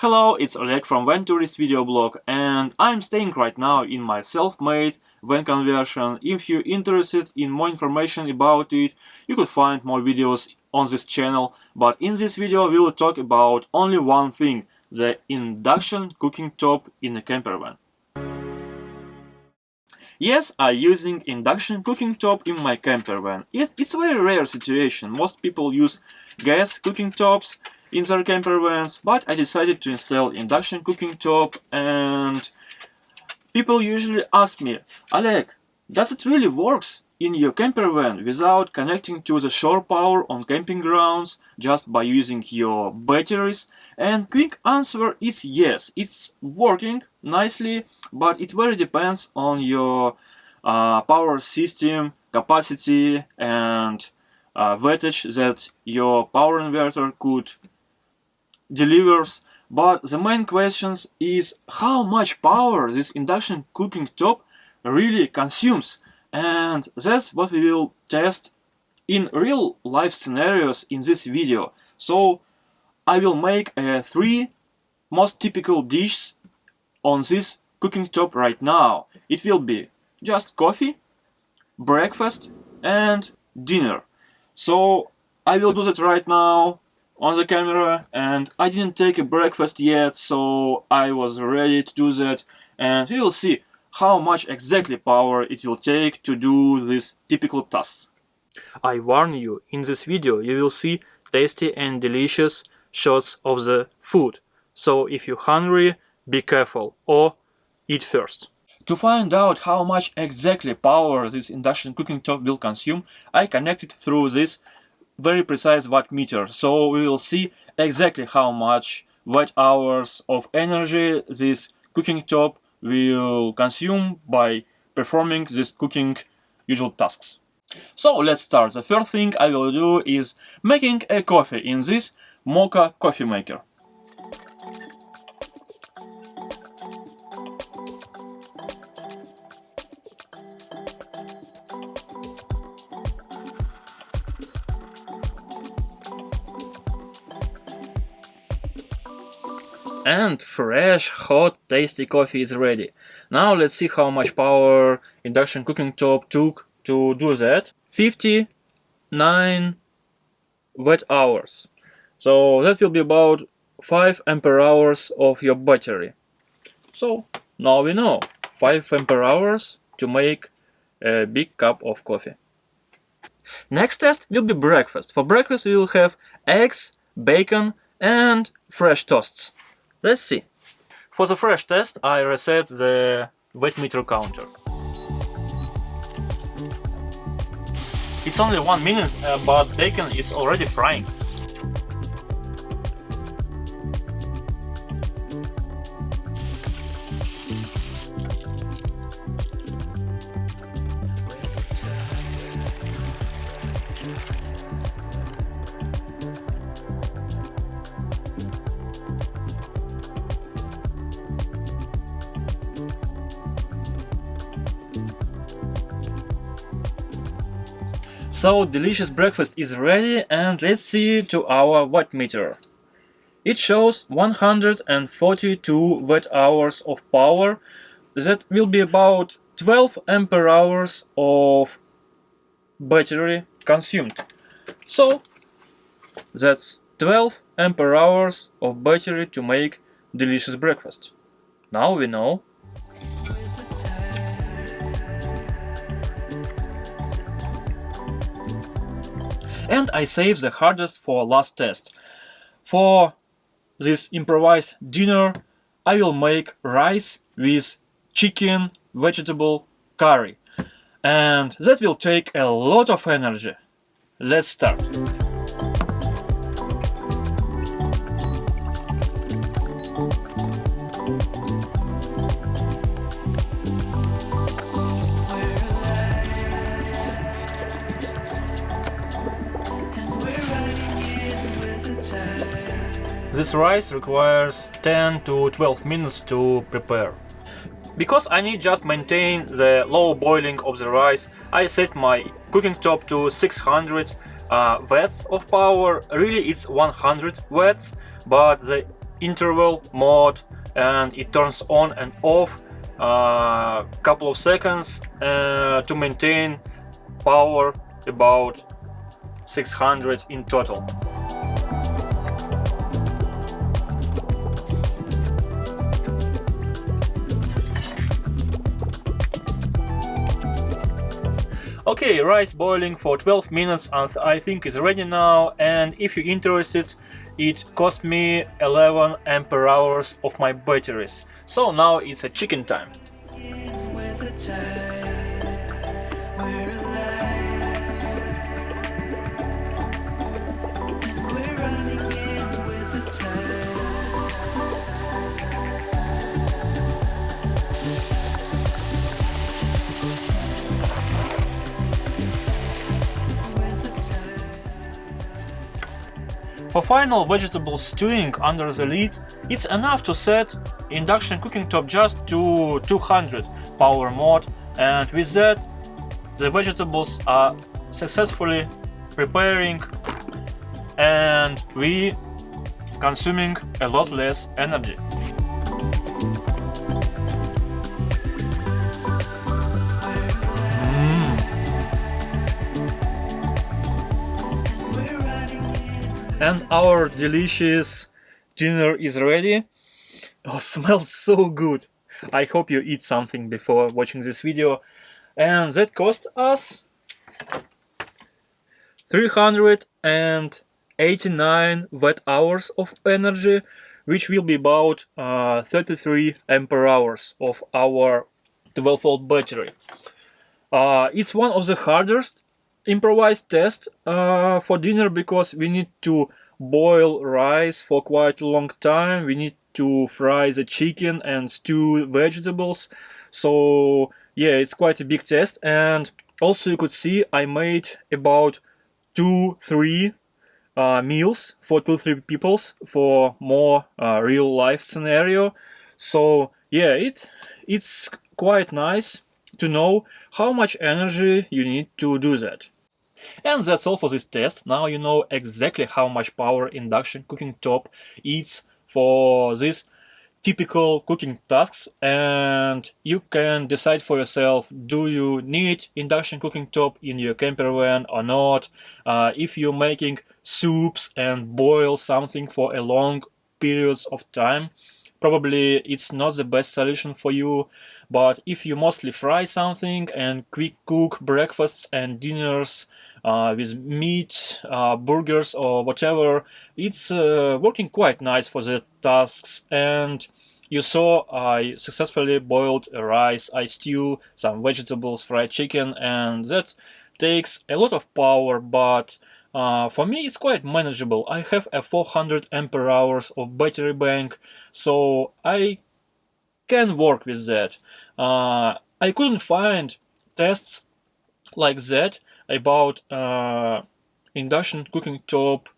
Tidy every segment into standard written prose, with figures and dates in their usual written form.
Hello, it's Oleg from VanTourist video blog, and I'm staying right now in my self-made van conversion. If you're interested in more information about it, you could find more videos on this channel, but in this video we will talk about only one thing: the induction cooking top in a campervan. Yes, I'm using induction cooking top in my campervan. It's a very rare situation. Most people use gas cooking tops in their campervans, but I decided to install induction cooking top, and people usually ask me, Oleg, does it really works in your campervan without connecting to the shore power on camping grounds just by using your batteries? And quick answer is yes, it's working nicely, but it very depends on your power system capacity and wattage that your power inverter could delivers. But the main question is how much power this induction cooking top really consumes, and that's what we will test in real life scenarios in this video. So I will make 3 most typical dishes on this cooking top right now. It will be just coffee, breakfast and dinner. So I will do that right now on the camera, and I didn't take a breakfast yet, so I was ready to do that, and we will see how much exactly power it will take to do these typical tasks. I warn you, in this video you will see tasty and delicious shots of the food, so if you're hungry, be careful or eat first. To find out how much exactly power this induction cooking top will consume, I connected through this very precise watt meter, so we will see exactly how much watt hours of energy this cooking top will consume by performing these cooking usual tasks. So let's start. The first thing I will do is making a coffee in this mocha coffee maker. And fresh, hot, tasty coffee is ready. Now let's see how much power induction cooking top took to do that. 59 watt hours. So that will be about 5 ampere hours of your battery. So now we know 5 ampere hours to make a big cup of coffee. Next test will be breakfast. For breakfast we will have eggs, bacon and fresh toasts. Let's see. For the fresh test, I reset the watt meter counter. It's only 1 minute, but bacon is already frying. So delicious breakfast is ready, and let's see to our watt meter. It shows 142 watt hours of power. That will be about 12 ampere hours of battery consumed. So that's 12 ampere hours of battery to make delicious breakfast. Now we know. And I save the hardest for last test. For this improvised dinner, I will make rice with chicken vegetable curry. And that will take a lot of energy. Let's start. This rice requires 10 to 12 minutes to prepare. Because I need just maintain the low boiling of the rice, I set my cooking top to 600 watts of power. Really it's 100 watts, but the interval mode, and it turns on and off couple of seconds to maintain power about 600 in total. Okay, rice boiling for 12 minutes and I think is ready now, and if you're interested, it cost me 11 ampere hours of my batteries. So now it's a chicken time. For final vegetable stewing under the lid, it's enough to set induction cooking top just to 200 power mode, and with that the vegetables are successfully preparing and we consuming a lot less energy. And our delicious dinner is ready. Oh, smells so good. I hope you eat something before watching this video. And that cost us 389 watt hours of energy, which will be about 33 ampere hours of our 12-volt battery. It's one of the hardest improvised test for dinner because we need to boil rice for quite a long time, we need to fry the chicken and stew vegetables, so yeah, it's quite a big test. And also you could see I made about 2-3 meals for 2-3 peoples for more real life scenario. So yeah, it's quite nice to know how much energy you need to do that. And that's all for this test. Now you know exactly how much power induction cooking top eats for these typical cooking tasks, and you can decide for yourself, do you need induction cooking top in your campervan or not. If you're making soups and boil something for a long periods of time, probably it's not the best solution for you. But if you mostly fry something and quick cook breakfasts and dinners with meat, burgers or whatever, it's working quite nice for the tasks. And you saw I successfully boiled a rice, I stew some vegetables, fried chicken, and that takes a lot of power, but for me it's quite manageable. I have a 400 ampere hours of battery bank, so I can work with that. I couldn't find tests like that about induction cooking top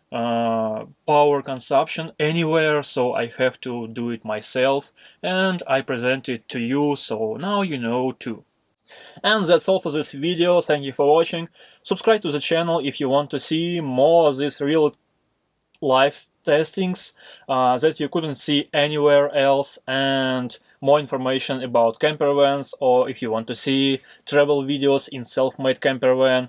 power consumption anywhere, so I have to do it myself, and I present it to you, so now you know too. And that's all for this video. Thank you for watching. Subscribe to the channel if you want to see more of these real life testings that you couldn't see anywhere else, and more information about campervans, or if you want to see travel videos in self-made campervan.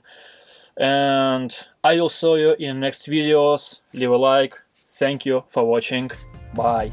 And I will see you in next videos. Leave a like. Thank you for watching. Bye.